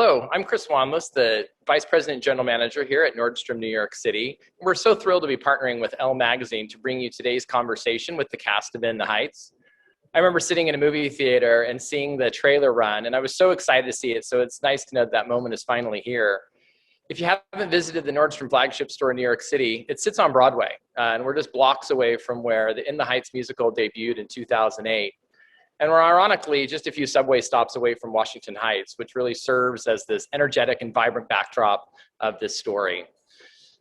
Hello, I'm Chris Wanless, the Vice President and General Manager here at Nordstrom, New York City. We're so thrilled to be partnering with ELLE magazine to bring you today's conversation with the cast of In the Heights. I remember sitting in a movie theater and seeing the trailer run, and I was so excited to see it, so it's nice to know that moment is finally here. If you haven't visited the Nordstrom flagship store in New York City, it sits on Broadway, and we're just blocks away from where the In the Heights musical debuted in 2008. And we're ironically just a few subway stops away from Washington Heights, which really serves as this energetic and vibrant backdrop of this story.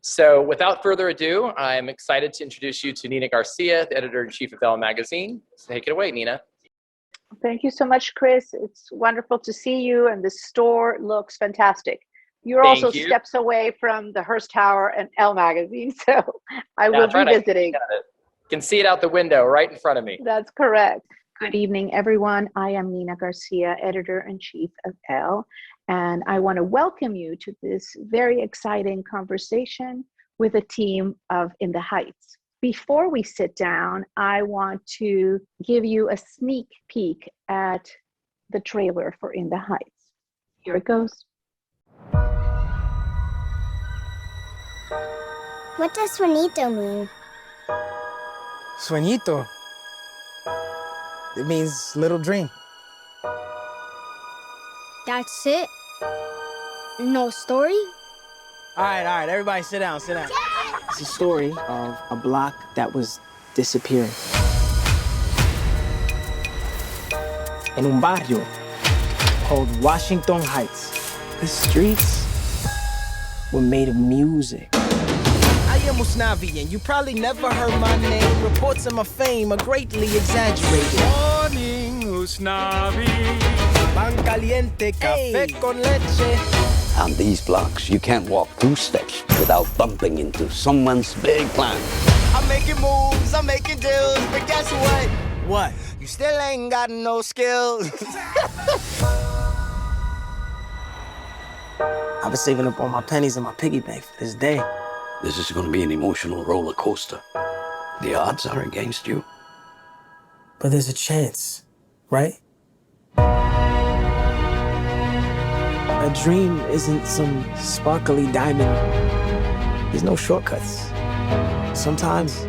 So without further ado, I'm excited to introduce you to Nina Garcia, the editor-in-chief of ELLE magazine. So take it away, Nina. Thank you so much, Chris. It's wonderful to see you, and the store looks fantastic. You're Thank also you. steps away from the Hearst Tower and ELLE magazine, so I will be visiting. You can see it out the window right in front of me. That's correct. Good evening, everyone. I am Nina Garcia, editor-in-chief of ELLE, and I want to welcome you to this very exciting conversation with a team of In the Heights. Before we sit down, I want to give you a sneak peek at the trailer for In the Heights. Here it goes. What does sueñito mean? Sueñito? It means little dream. That's it? No story? All right, everybody sit down. It's a story of a block that was disappearing. In un barrio called Washington Heights. The streets were made of music. I am Usnavi, and you probably never heard my name. Reports of my fame are greatly exaggerated. Morning, Usnavi. Pan caliente, café con leche. On these blocks, you can't walk 2 steps without bumping into someone's big plan. I'm making moves, I'm making deals, but guess what? What? You still ain't got no skills. I've been saving up all my pennies in my piggy bank for this day. This is going to be an emotional roller coaster. The odds are against you. But there's a chance, right? A dream isn't some sparkly diamond. There's no shortcuts. Sometimes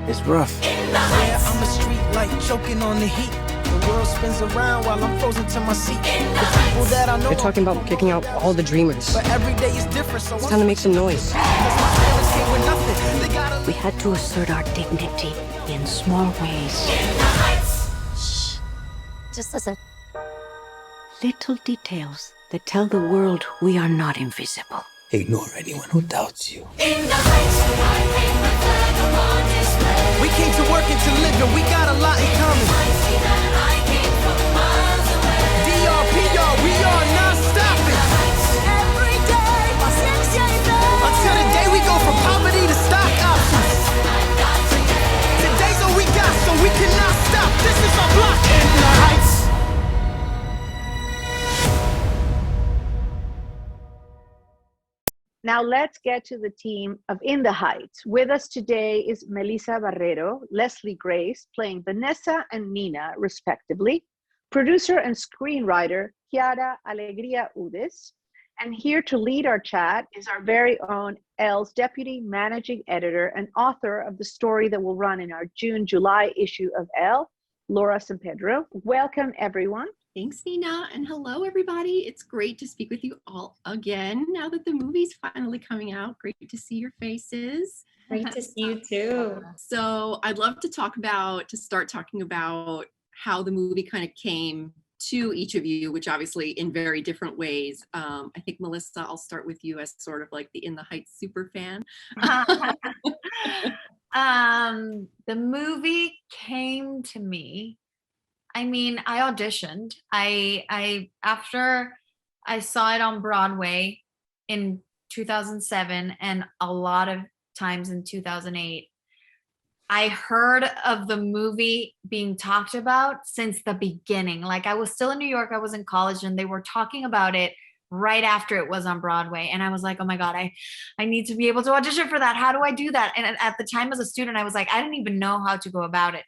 it's rough. Yeah, I'm a street light choking on the heat. The world spins around while I'm frozen to my seat. The people that I know. They're talking about kicking out all the dreamers. But every day is different, so it's time to make some noise. We had to assert our dignity in small ways. Shh. Just listen. Little details that tell the world we are not invisible. Ignore anyone who doubts you. In the heights, I hang my flag upon display. We came to work and to live, and we got a lot in common. I see that I came from miles away. DRPR, we are not stopping. Every day, paciencia y fe. Until the day we go from poverty to stock options. Today's all we got, so we cannot stop. This is our block in the heights. Now let's get to the team of In the Heights. With us today is Melissa Barrero, Leslie Grace, playing Vanessa and Nina, respectively, producer and screenwriter Chiara Alegria Udes, and here to lead our chat is our very own ELLE's deputy managing editor and author of the story that will run in our June-July issue of ELLE, Laura San Pedro. Welcome, everyone. Thanks, Nina, and hello, everybody. It's great to speak with you all again now that the movie's finally coming out. Great to see your faces. Great to see you too. So I'd love to start talking about how the movie kind of came to each of you, which obviously in very different ways. I think, Melissa, I'll start with you as sort of like the In the Heights super fan. The movie came to me. I mean, I auditioned. I after I saw it on Broadway in 2007 and a lot of times in 2008, I heard of the movie being talked about since the beginning. Like, I was still in New York, I was in college, and they were talking about it right after it was on Broadway. And I was like, oh my God, I need to be able to audition for that. How do I do that? And at the time as a student, I was like, I didn't even know how to go about it.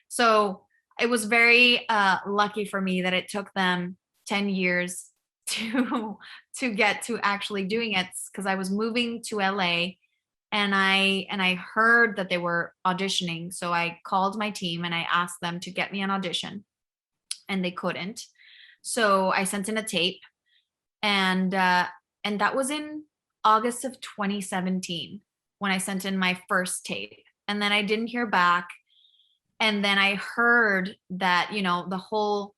So it was very lucky for me that it took them 10 years to get to actually doing it, because I was moving to LA, and I heard that they were auditioning. So I called my team and I asked them to get me an audition, and they couldn't. So I sent in a tape, and that was in August of 2017 when I sent in my first tape. And then I didn't hear back. And then I heard that, the whole,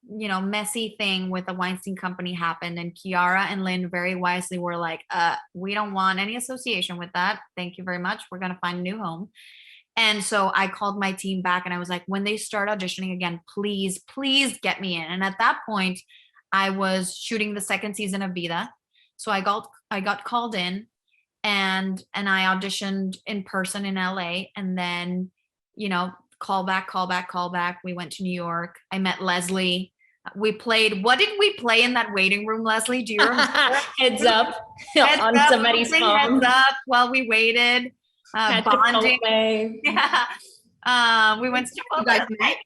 messy thing with the Weinstein Company happened, and Kiara and Lynn very wisely were like, we don't want any association with that. Thank you very much. We're going to find a new home. And so I called my team back and I was like, when they start auditioning again, please, please get me in. And at that point, I was shooting the second season of Vida. So I got called in, and I auditioned in person in LA, and then, call back. We went to New York. I met Leslie. We played, what did we play in that waiting room, Leslie? Do you remember? Heads up on somebody's phone. Heads up while we waited. Bonding. Yeah. We went to You guys met?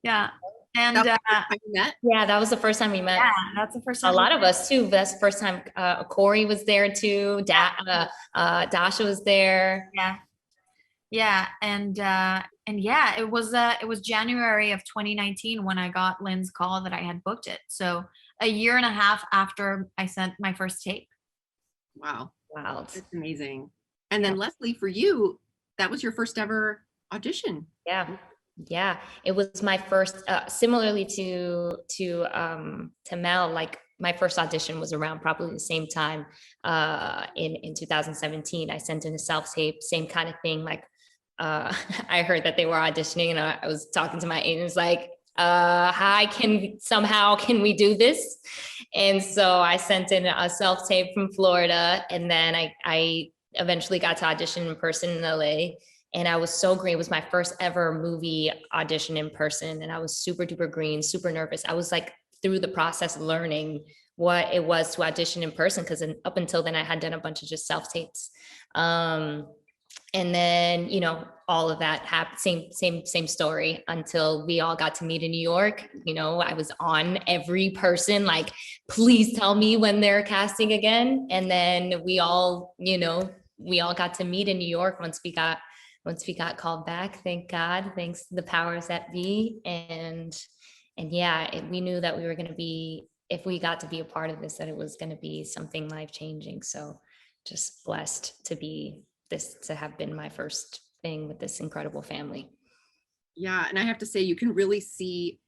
Yeah. And That was the first time you met? Yeah, that was the first time we met. yeah, that's the first time. A lot of us too. That's the first time. Corey was there too. Dasha was there. Yeah. And yeah, it was January of 2019 when I got Lynn's call that I had booked it. So a year and a half after I sent my first tape. Wow. Wow. That's amazing. And then Leslie, for you, that was your first ever audition. Yeah. It was my first, similarly to Mel, like my first audition was around probably the same time, in 2017. I sent in a self-tape, same kind of thing. Like, I heard that they were auditioning, and I was talking to my agents like, hi, can we do this? And so I sent in a self-tape from Florida, and then I eventually got to audition in person in LA. And I was so green. It was my first ever movie audition in person. And I was super duper green, super nervous. I was like through the process learning what it was to audition in person, because up until then I had done a bunch of just self-tapes. And then, all of that happened, same story, until we all got to meet in New York. I was on every person, like, please tell me when they're casting again. And then we all got to meet in New York once we got called back. Thank God, thanks to the powers that be. And yeah, we knew that we were going to be, if we got to be a part of this, that it was going to be something life-changing. So just blessed to have been my first thing with this incredible family. Yeah. And I have to say, you can really see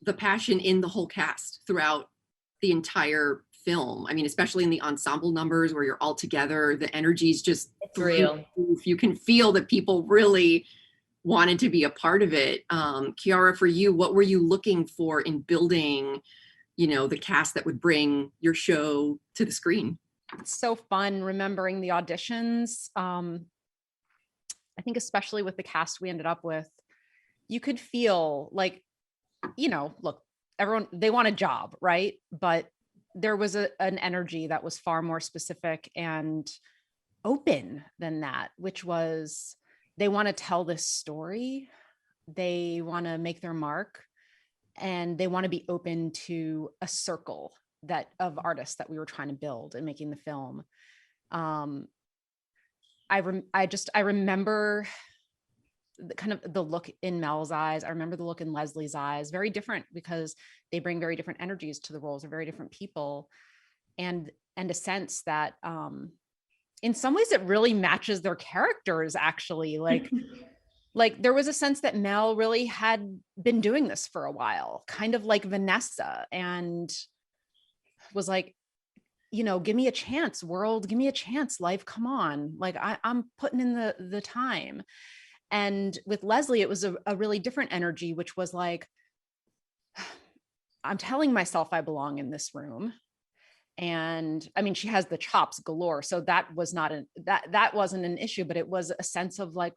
the passion in the whole cast throughout the entire film. I mean, especially in the ensemble numbers where you're all together, the energy's just real. You can feel that people really wanted to be a part of it. Kiara, for you, what were you looking for in building, the cast that would bring your show to the screen? It's so fun remembering the auditions. I think especially with the cast we ended up with, you could feel like, look, everyone, they want a job, right? But there was an energy that was far more specific and open than that, which was, they want to tell this story. They want to make their mark, and they want to be open to a circle of artists that we were trying to build and making the film. I remember kind of the look in Mel's eyes. I remember the look in Leslie's eyes, very different, because they bring very different energies to the roles. They're very different people, and a sense that in some ways it really matches their characters, actually. Like there was a sense that Mel really had been doing this for a while, kind of like Vanessa, and was like, give me a chance, world, give me a chance, life, come on. Like I'm putting in the time. And with Leslie, it was a really different energy, which was like, I'm telling myself I belong in this room. And I mean, she has the chops galore. So that was that wasn't an issue, but it was a sense of like,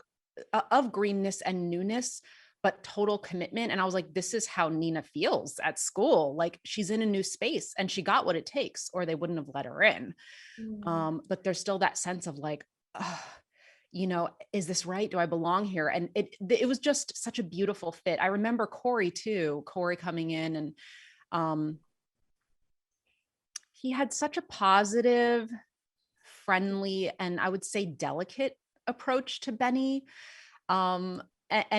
of greenness and newness, but total commitment. And I was like, this is how Nina feels at school. Like she's in a new space and she got what it takes, or they wouldn't have let her in. But there's still that sense of like, is this right? Do I belong here? And it was just such a beautiful fit. I remember Corey too, Corey coming in, and he had such a positive, friendly, and I would say delicate approach to Benny. And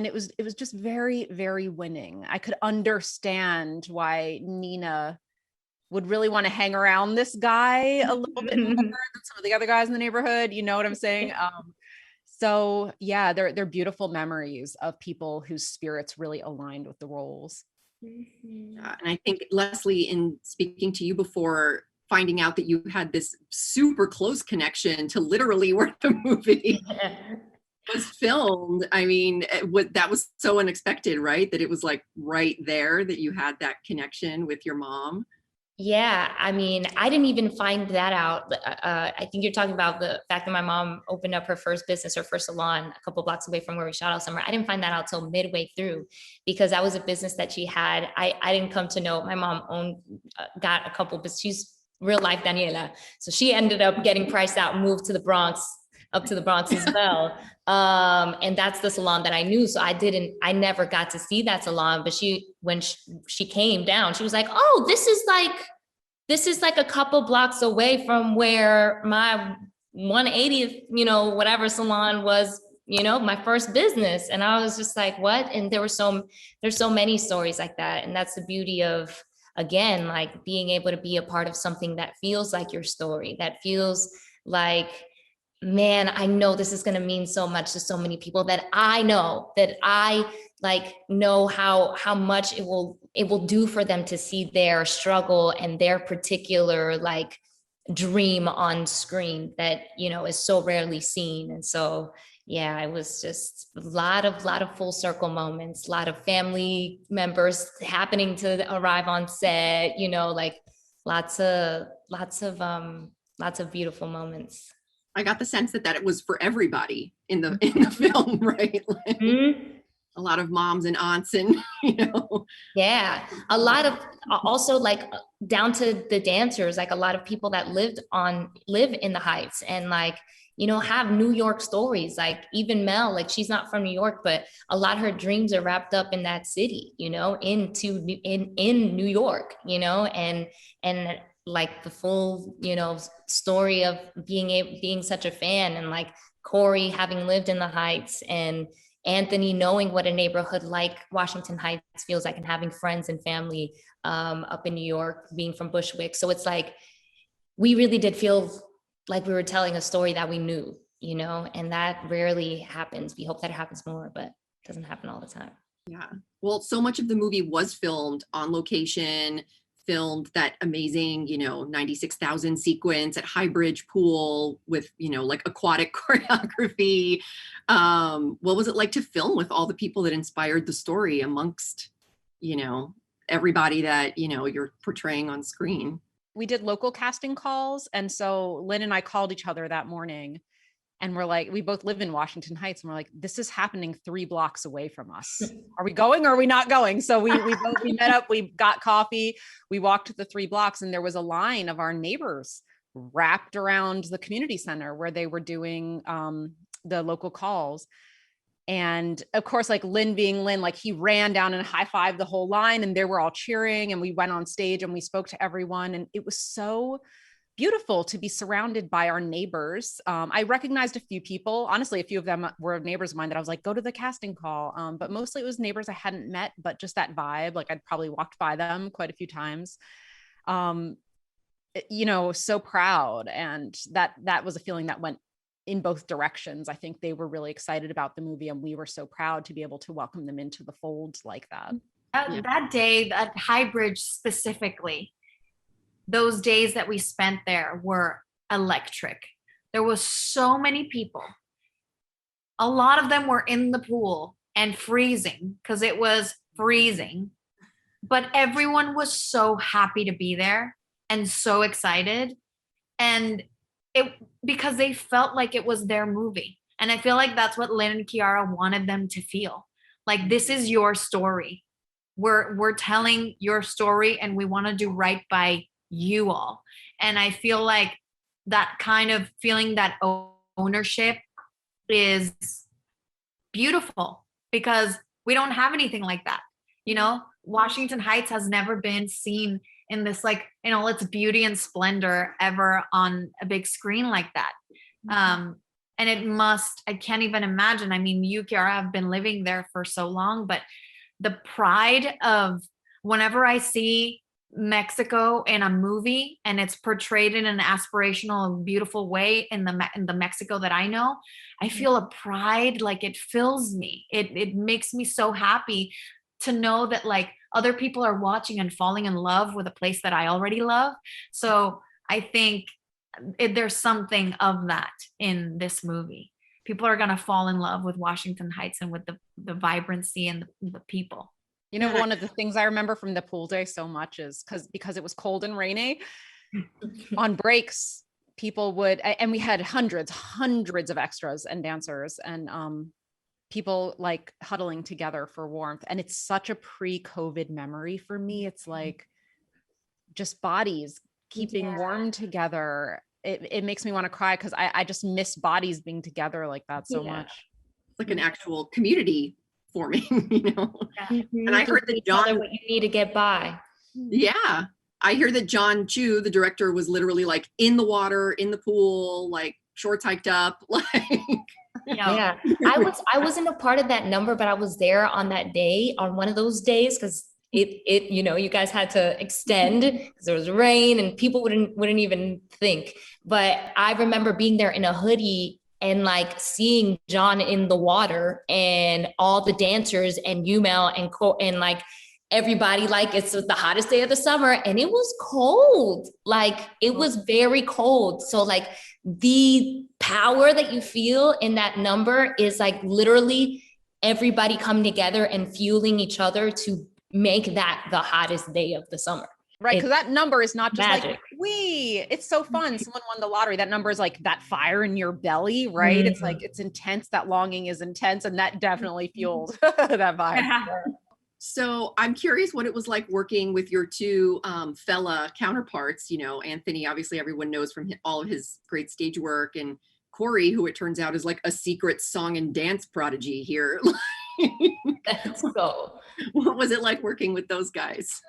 it was just very, very winning. I could understand why Nina would really want to hang around this guy a little bit more than some of the other guys in the neighborhood. You know what I'm saying? So yeah, they're beautiful memories of people whose spirits really aligned with the roles. And I think, Leslie, in speaking to you before, finding out that you had this super close connection to literally where the movie was filmed. I mean, that was so unexpected, right? That it was like right there that you had that connection with your mom. Yeah, I mean, I didn't even find that out. I think you're talking about the fact that my mom opened up her first business, her first salon, a couple blocks away from where we shot all summer. I didn't find that out till midway through, because that was a business that she had. I didn't come to know. My mom got a couple, but she's real life Daniela, so she ended up getting priced out, moved to the Bronx, up to the Bronx as well. And that's the salon that I knew. So I never got to see that salon, but when she came down, she was like, oh, this is like a couple blocks away from where my 180th, whatever salon was, my first business. And I was just like, what? And there's so many stories like that. And that's the beauty of, again, like being able to be a part of something that feels like your story, that feels like, man, I know this is going to mean so much to so many people, that I know how much it will do for them to see their struggle and their particular like dream on screen that, is so rarely seen. And so, yeah, it was just a lot of full circle moments, a lot of family members happening to arrive on set, like lots of beautiful moments. I got the sense that it was for everybody in the film, right? Like, a lot of moms and aunts and, Yeah, a lot of also like down to the dancers, like a lot of people that live in the Heights and like, have New York stories. Like even Mel, like she's not from New York, but a lot of her dreams are wrapped up in that city, in New York, and like the full, story of being such a fan, and like Corey having lived in the Heights, and Anthony knowing what a neighborhood like Washington Heights feels like, and having friends and family up in New York, being from Bushwick. So it's like, we really did feel like we were telling a story that we knew, and that rarely happens. We hope that it happens more, but it doesn't happen all the time. Yeah. Well, so much of the movie was filmed on location, filmed that amazing, 96,000 sequence at High Bridge Pool with, like aquatic choreography. What was it like to film with all the people that inspired the story amongst, everybody that, you're portraying on screen? We did local casting calls. And so Lynn and I called each other that morning, and we're like, we both live in Washington Heights, and we're like, this is happening 3 blocks away from us. Are we going or are we not going? So we met up, we got coffee, we walked the 3 blocks, and there was a line of our neighbors wrapped around the community center where they were doing the local calls. And of course, like Lynn being Lynn, like he ran down and high-fived the whole line, and they were all cheering, and we went on stage and we spoke to everyone. And it was so beautiful to be surrounded by our neighbors. I recognized a few people. Honestly, a few of them were neighbors of mine that I was like, go to the casting call. But mostly it was neighbors I hadn't met, but just that vibe. Like I'd probably walked by them quite a few times. So proud. And that was a feeling that went in both directions. I think they were really excited about the movie, and we were so proud to be able to welcome them into the fold like that. That day at High Bridge specifically, those days that we spent there were electric. There was so many people. A lot of them were in the pool and freezing because it was freezing. But everyone was so happy to be there and so excited. And because they felt like it was their movie. And I feel like that's what Lynn and Kiara wanted them to feel. Like, this is your story. We're telling your story, and we want to do right by you all. And I feel like that kind of feeling, that ownership, is beautiful, because we don't have anything like that. Washington Heights has never been seen in this, like, in all its beauty and splendor ever on a big screen like that. And I can't even imagine. I mean, you, Kiara, have been living there for so long, but the pride of whenever I see Mexico in a movie and it's portrayed in an aspirational, beautiful way in the Mexico that I know, I feel a pride, like it fills me. It makes me so happy to know that like other people are watching and falling in love with a place that I already love. So I think there's something of that in this movie. People are going to fall in love with Washington Heights and with the vibrancy and the people. You know, one of the things I remember from the pool day so much is because it was cold and rainy on breaks, people would, and we had hundreds of extras and dancers and people like huddling together for warmth. And it's such a pre-COVID memory for me. It's like just bodies keeping warm together. It makes me want to cry because I just miss bodies being together like that so much. Like an actual community forming, you know. And I heard that John, what you need to get by. Yeah, I hear that John Chu, the director, was literally like in the water, in the pool, like shorts hiked up, like. Yeah, I wasn't a part of that number, but I was there on that day, on one of those days, because it you know, you guys had to extend because there was rain and people wouldn't even think. But I remember being there in a hoodie and like seeing John in the water and all the dancers and Yumel and like everybody, like it's the hottest day of the summer and it was cold. Like it was very cold. So like the power that you feel in that number is like literally everybody coming together and fueling each other to make that the hottest day of the summer. Right, because that number is not just magic. Like, it's so fun. Someone won the lottery. That number is like that fire in your belly, right? It's like, it's intense. That longing is intense. And that definitely fueled that vibe. So I'm curious what it was like working with your two fella counterparts. You know, Anthony, obviously everyone knows from all of his great stage work, and Corey, who it turns out is like a secret song and dance prodigy here. Let's go. What was it like working with those guys?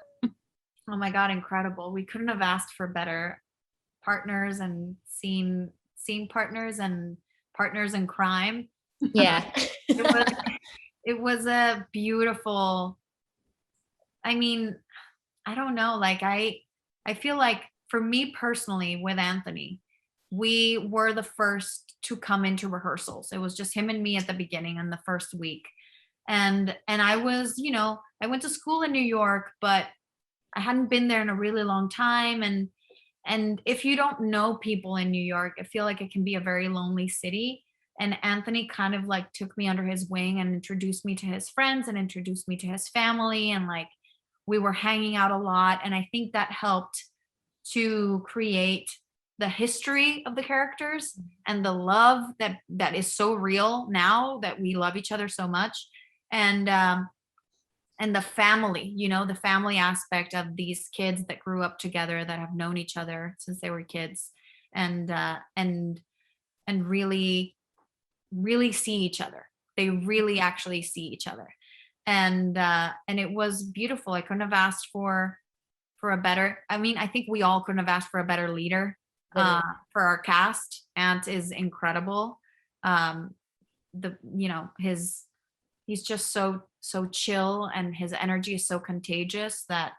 Oh my God, incredible. We couldn't have asked for better partners and scene partners and partners in crime. Yeah. It was a beautiful, I mean, I don't know, like I feel like for me personally with Anthony, we were the first to come into rehearsals. It was just him and me at the beginning in the first week. And I was, you know, I went to school in New York, but I hadn't been there in a really long time. And if you don't know people in New York, I feel like it can be a very lonely city. And Anthony kind of like took me under his wing and introduced me to his friends and introduced me to his family. And like, we were hanging out a lot. And I think that helped to create the history of the characters and the love that is so real now that we love each other so much. And the family, you know, the family aspect of these kids that grew up together, that have known each other since they were kids, and really see each other. They really actually see each other. And it was beautiful. I couldn't have asked for a better, I mean, I think we all couldn't have asked for a better leader for our cast. Ant is incredible. He's just so chill, and his energy is so contagious that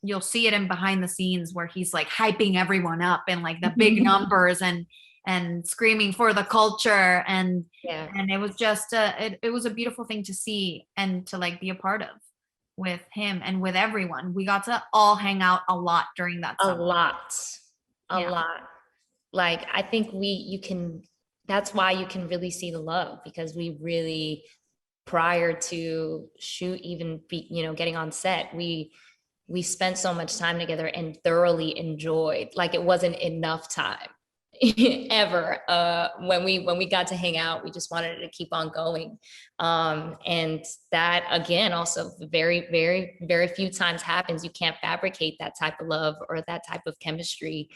you'll see it in behind the scenes where he's like hyping everyone up and like the big numbers and screaming for the culture. And it was just it was a beautiful thing to see and to like be a part of with him and with everyone. We got to all hang out a lot during that summer. A lot. Like I think that's why you can really see the love, because we really, prior to shoot, even getting on set, we spent so much time together and thoroughly enjoyed. Like it wasn't enough time. ever. When we got to hang out, we just wanted to keep on going. And that again, also very few times happens. You can't fabricate that type of love or that type of chemistry.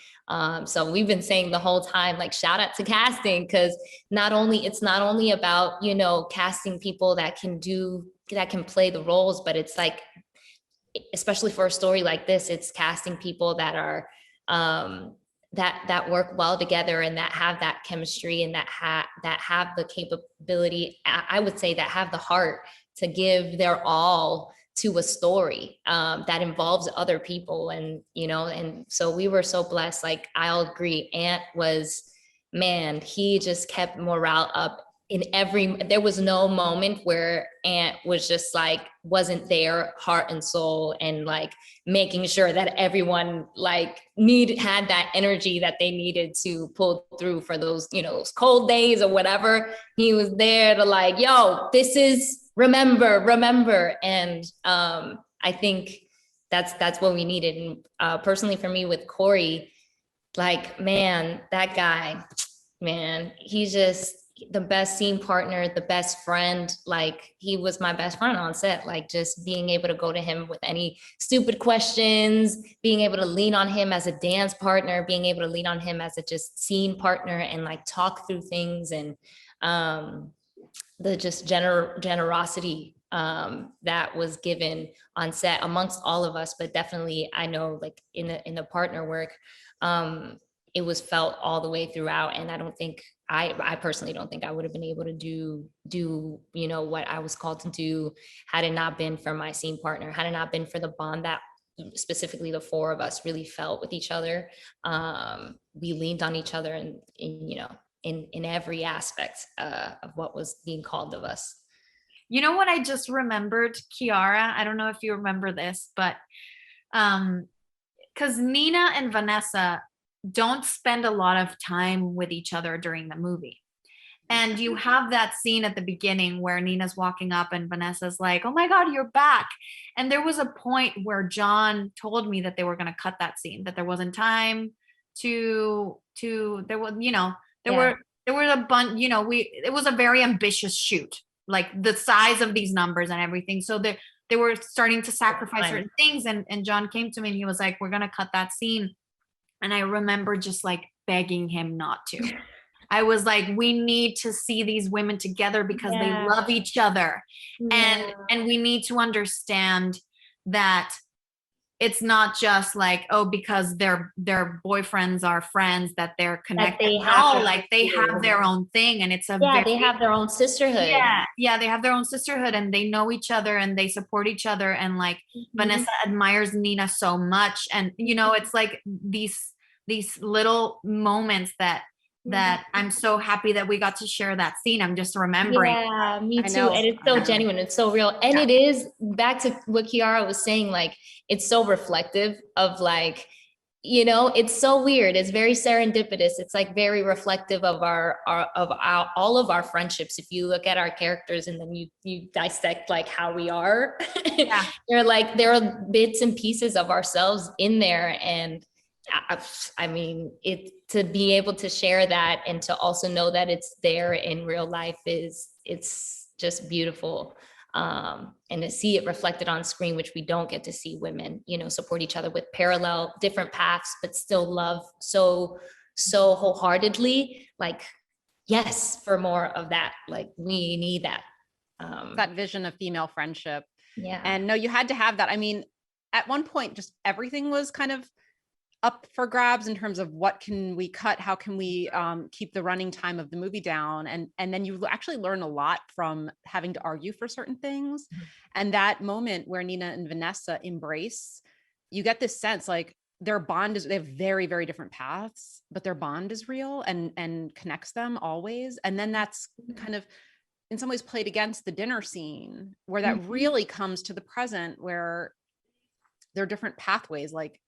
So we've been saying the whole time, like, shout out to casting, because it's not only about, you know, casting people that can play the roles, but it's like, especially for a story like this, it's casting people that are that work well together and that have that chemistry and that have the capability, I would say, that have the heart to give their all to a story that involves other people. And, you know, and so we were so blessed. Like, I'll agree, Ant was, man, he just kept morale up there was no moment where Ant was just like, wasn't there, heart and soul, and like making sure that everyone like had that energy that they needed to pull through for those, you know, those cold days or whatever. He was there to like, yo, this is remember. And I think that's what we needed. And personally for me with Corey, like, man, that guy, man, he's just the best scene partner, the best friend. Like, he was my best friend on set. Like, just being able to go to him with any stupid questions, being able to lean on him as a dance partner, being able to lean on him as a just scene partner and like talk through things. And the just generosity that was given on set amongst all of us, but definitely I know like in the partner work, it was felt all the way throughout. And I don't think, I personally don't think I would have been able to do, you know, what I was called to do had it not been for my scene partner, had it not been for the bond that specifically the four of us really felt with each other. We leaned on each other and you know, in every aspect of what was being called of us. You know what I just remembered, Kiara? I don't know if you remember this, but because Nina and Vanessa don't spend a lot of time with each other during the movie. And you have that scene at the beginning where Nina's walking up and Vanessa's like, oh my God, you're back. And there was a point where John told me that they were going to cut that scene, that there wasn't time there was, you know, there were a bunch, you know, it was a very ambitious shoot, like the size of these numbers and everything. So they were starting to sacrifice certain things. And John came to me and he was like, we're going to cut that scene. And I remember just like begging him not to. I was like, we need to see these women together because they love each other. And we need to understand that it's not just like, oh, because their boyfriends are friends that they're connected. They have their own thing. And it's they have their own sisterhood. Yeah, they have their own sisterhood and they know each other and they support each other. And like Vanessa admires Nina so much. And, you know, it's like these little moments that I'm so happy that we got to share that scene. I'm just remembering. Yeah, me too. And it's so genuine. It's so real. And it is, back to what Kiara was saying, like, it's so reflective of like, you know, it's so weird. It's very serendipitous. It's like very reflective of all of our friendships. If you look at our characters and then you dissect like how we are, there are bits and pieces of ourselves in there. And I mean, to be able to share that and to also know that it's there in real life it's just beautiful. And to see it reflected on screen, which we don't get to see women, you know, support each other with parallel different paths, but still love so wholeheartedly. Like, yes, for more of that. Like, we need that. That vision of female friendship. Yeah. And no, you had to have that. I mean, at one point, just everything was kind of up for grabs in terms of what can we cut, how can we keep the running time of the movie down, and then you actually learn a lot from having to argue for certain things. And that moment where Nina and Vanessa embrace, you get this sense like their bond is, they have very, very different paths, but their bond is real and connects them always. And then that's kind of in some ways played against the dinner scene where that really comes to the present, where there are different pathways. Like,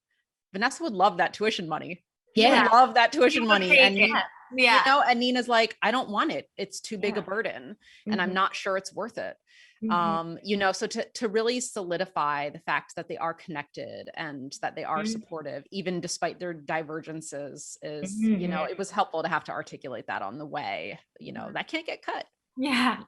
Vanessa would love that tuition money. Yeah, love that tuition money. And yeah, you know, and Nina's like, I don't want it. It's too big a burden, and I'm not sure it's worth it. You know, so to really solidify the fact that they are connected and that they are supportive, even despite their divergences, is, you know, it was helpful to have to articulate that on the way. You know, that can't get cut. Yeah.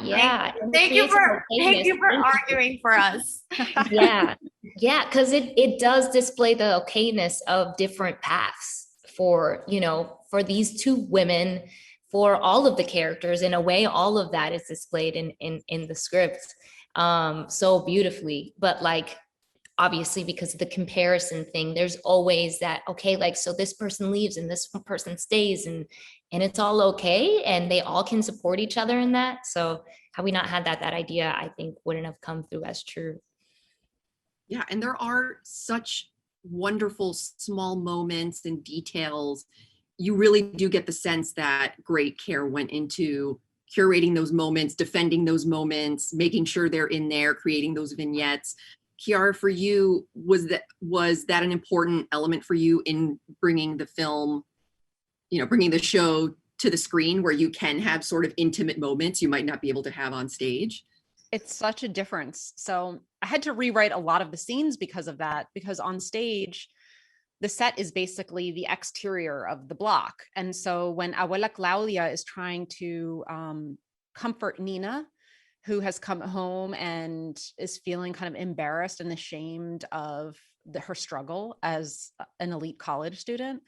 Yeah. Thank you for arguing for us. Yeah. Yeah. Because it does display the okayness of different paths for, you know, for these two women, for all of the characters. In a way, all of that is displayed in the script so beautifully. But like, obviously, because of the comparison thing, there's always that, okay, like, so this person leaves and this person stays, and it's all okay, and they all can support each other in that. So had we not had that idea, I think, wouldn't have come through as true. Yeah, and there are such wonderful small moments and details. You really do get the sense that great care went into curating those moments, defending those moments, making sure they're in there, creating those vignettes. Kiara, for you, was that an important element for you in bringing the film, you know, bringing the show to the screen, where you can have sort of intimate moments you might not be able to have on stage? It's such a difference. So I had to rewrite a lot of the scenes because of that, because on stage, the set is basically the exterior of the block. And so when Abuela Claudia is trying to comfort Nina, who has come home and is feeling kind of embarrassed and ashamed of her struggle as an elite college student,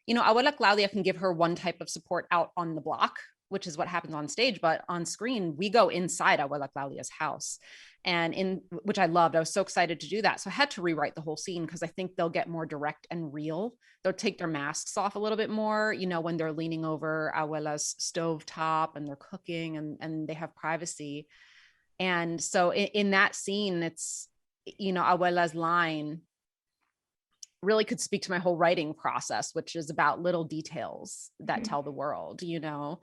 you know, Abuela Claudia can give her one type of support out on the block, which is what happens on stage, but on screen, we go inside Abuela Claudia's house, and which I loved. I was so excited to do that. So I had to rewrite the whole scene because I think they'll get more direct and real. They'll take their masks off a little bit more, you know, when they're leaning over Abuela's stove top and they're cooking and they have privacy. And so in that scene, it's, you know, Abuela's line really could speak to my whole writing process, which is about little details that tell the world, you know.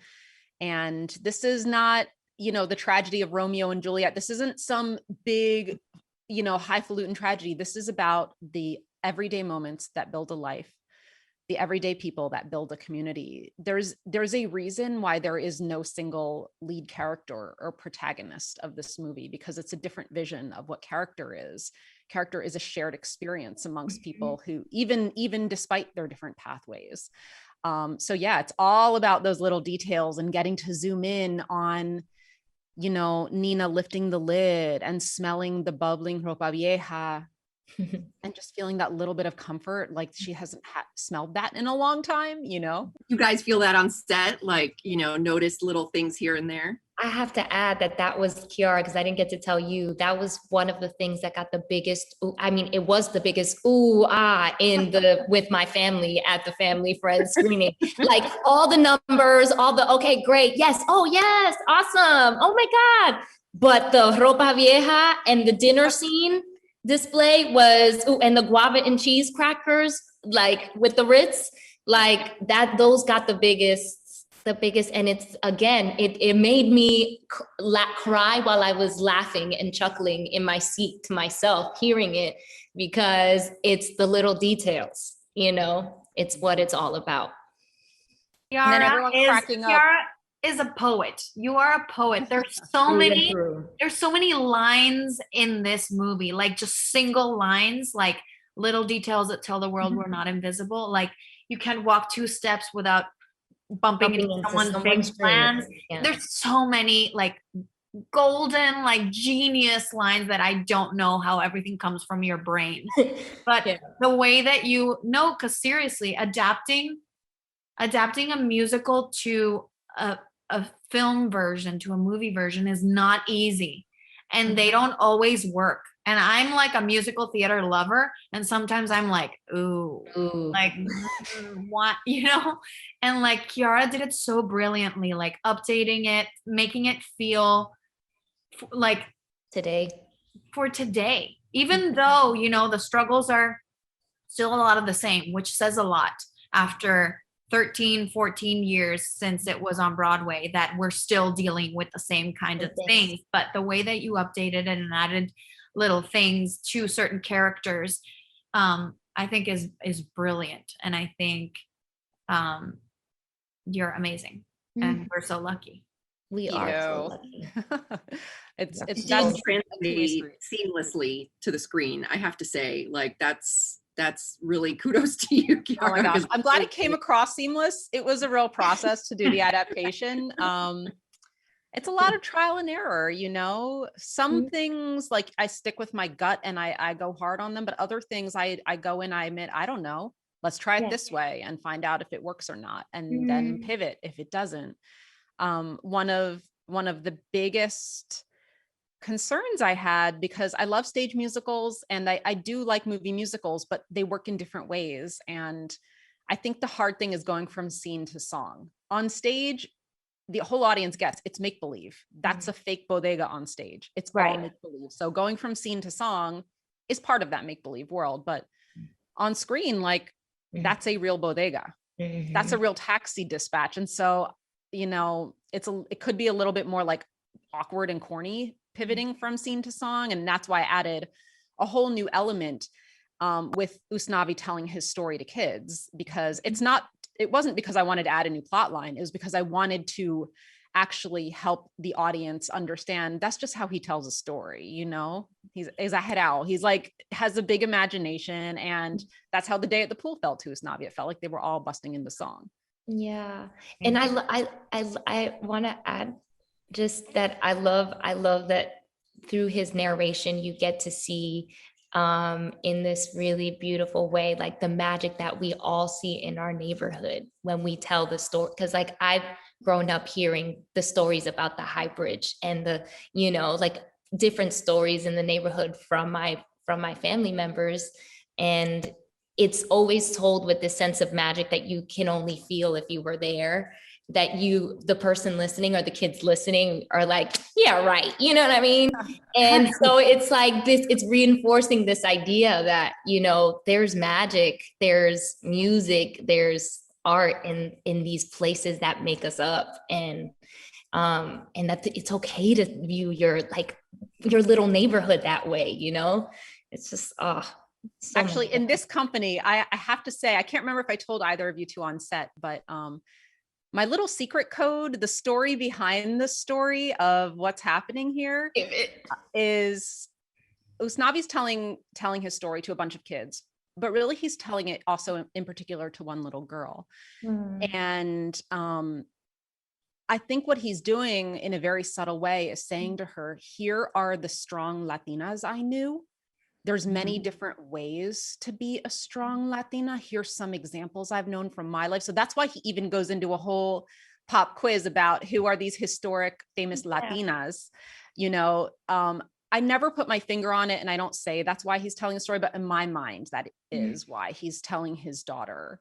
And this is not, you know, the tragedy of Romeo and Juliet. This isn't some big, you know, highfalutin tragedy. This is about the everyday moments that build a life, the everyday people that build a community. There's a reason why there is no single lead character or protagonist of this movie, because it's a different vision of what character is. Character is a shared experience amongst people who, even despite their different pathways. So yeah, it's all about those little details and getting to zoom in on, you know, Nina lifting the lid and smelling the bubbling ropa vieja and just feeling that little bit of comfort, like she hasn't smelled that in a long time, you know. You guys feel that on set, like, you know, notice little things here and there? I have to add that was Kiara, because I didn't get to tell you, that was one of the things that got the biggest, I mean, it was the biggest ooh, ah, with my family at the family friends screening. Like all the numbers, all the, okay, great. Yes. Oh yes. Awesome. Oh my God. But the ropa vieja and the dinner scene display was, and the guava and cheese crackers, like with the Ritz, like that, those got the biggest, and it's, again, it made me cry while I was laughing and chuckling in my seat to myself, hearing it, because it's the little details, you know, it's what it's all about. Kiara is a poet. You are a poet. There's so many lines in this movie, like just single lines, like little details that tell the world we're not invisible. Like you can walk 2 steps without bumping into someone's big plans. Yeah. There's so many like golden, like genius lines that I don't know how everything comes from your brain. But the way that you know, because seriously, adapting a musical to a film version, to a movie version, is not easy, and they don't always work. And I'm like a musical theater lover, and sometimes I'm like, ooh. Like what, you know? And like Kiara did it so brilliantly, like updating it, making it feel like for today, even though, you know, the struggles are still a lot of the same, which says a lot after 13, 14 years since it was on Broadway, that we're still dealing with the same kind of things. But the way that you updated it and added little things to certain characters, I I think is brilliant. And I think you're amazing. And we're so lucky. We are so lucky. It's It that's did translate seamlessly to the screen. I have to say, like that's really kudos to you, Kiara. Oh my gosh, I'm glad it came across seamless. It was a real process to do the adaptation. It's a lot of trial and error, you know. Some things like I stick with my gut and I go hard on them, but other things I go in, I admit, I don't know. Let's try it this way and find out if it works or not, and then pivot if it doesn't. One of the biggest concerns I had, because I love stage musicals and I do like movie musicals, but they work in different ways. And I think the hard thing is going from scene to song. On stage, the whole audience gets it's make-believe. That's a fake bodega on stage. It's all make-believe. So going from scene to song is part of that make-believe world. But on screen, like that's a real bodega. That's a real taxi dispatch. And so, you know, it could be a little bit more like awkward and corny pivoting from scene to song. And that's why I added a whole new element with Usnavi telling his story to kids, because it wasn't because I wanted to add a new plot line. It was because I wanted to actually help the audience understand that's just how he tells a story. You know, he's a head owl. He's like, has a big imagination. And that's how the day at the pool felt to Usnavi. It felt like they were all busting into song. Yeah. And I want to add just that I love that through his narration, you get to see in this really beautiful way, like the magic that we all see in our neighborhood when we tell the story. Cause like I've grown up hearing the stories about the High Bridge and the, you know, like different stories in the neighborhood from my family members. And it's always told with this sense of magic that you can only feel if you were there, that the person listening or the kids listening are like, yeah, right. You know what I mean? And so it's like this, it's reinforcing this idea that, you know, there's magic, there's music, there's art in these places that make us up. And that it's okay to view your little neighborhood that way, you know? It's just, so actually in this company, I have to say, I can't remember if I told either of you two on set, but my little secret code, the story behind the story of what's happening here is Usnavi's telling his story to a bunch of kids, but really he's telling it also in particular to one little girl. And I think what he's doing in a very subtle way is saying to her, here are the strong Latinas I knew. There's many different ways to be a strong Latina. Here's some examples I've known from my life. So that's why he even goes into a whole pop quiz about who are these historic, famous Latinas. You know, I never put my finger on it and I don't say that's why he's telling a story, but in my mind, that is why he's telling his daughter,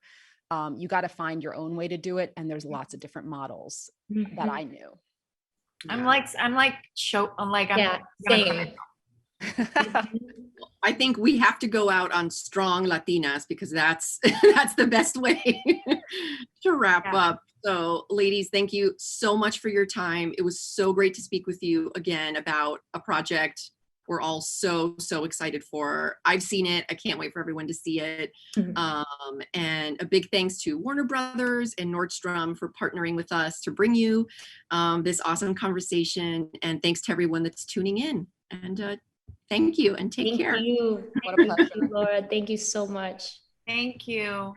you got to find your own way to do it. And there's lots of different models that I knew. Same. I think we have to go out on strong Latinas because that's the best way to wrap up. So ladies, thank you so much for your time. It was so great to speak with you again about a project we're all so excited for. I've seen it. I can't wait for everyone to see it. And a big thanks to Warner Brothers and Nordstrom for partnering with us to bring you this awesome conversation. And thanks to everyone that's tuning in. And thank you and take care. Thank you. What a pleasure. Laura, thank you so much. Thank you.